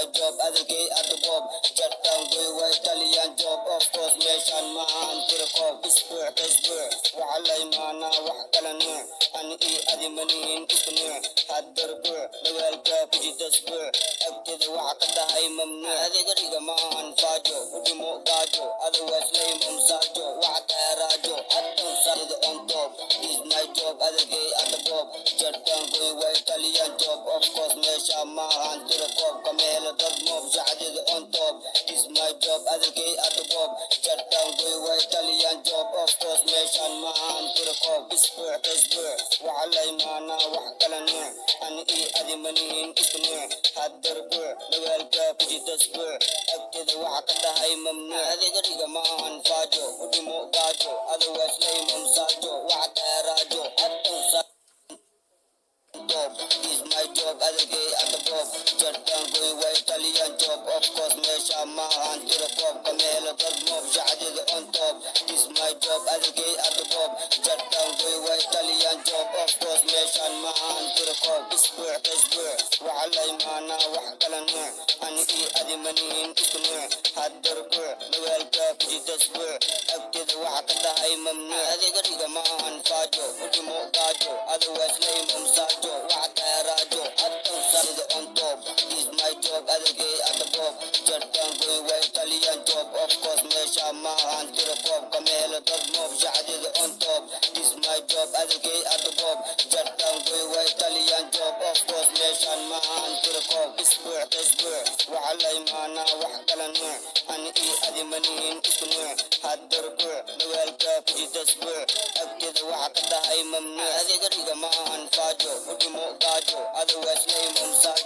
my job as a gay at the bob. Jatan go Italian job of course nation man to the cop. Isbur وعلى إيمانا وحكلنا أن أدمنين إثنين حدر نوالك بجي تسبر أكتد وعقد هاي ممنوع هذه قريقة مان فاجو ودمو قاجو otherwise لي ممساجو وعطا راجو حتى صارد on top. This my job as a gay at the bob. Jatan go Italian job of course nation man to the cop. Kamela dog mob jadid on top. This my job as a gay at the bob. Jatan go Italian job of course nation man to the cop. Isbur وعلى إيمانا وحكلنا أن أدمنين إثنين حدر نوالك بجي تسبر أكتد وعقد هاي ممنوع هذه قريقة مان فاجو ودمو قاجو otherwise لي ممساجو وعطا راجو حتى job is my job as a gay at the pop. Jatan go Italian job of course nation man to the pop. Kamela dog mob jadid on top. Is my job as a gay at the pop. Jatan go Italian job of course nation man to the pop. Isbur وعلى إيمانا وحكلنا أن أدمنين إثنين حدر نوالك بجي تسبر أكتد وعقد هاي ممنوع هذه قريقة مان فاجو ودمو قاجو otherwise لي ممساجو وعطا راجو حتى صارد on top. This my job as a gay at the pop. Jatan go Italian job of course nation man to the pop. Kamela dog mob jadid on top. This my job as a gay at the pop. Jatan go Italian job of course nation man to the pop. Isbur وعلى إيمانا وحكلنا أن أدمنين إثنين حدر نوالك بجي تسبر أكتد وعقد هاي ممنوع هذه قريقة مان فاجو ودمو قاجو otherwise لي ممساجو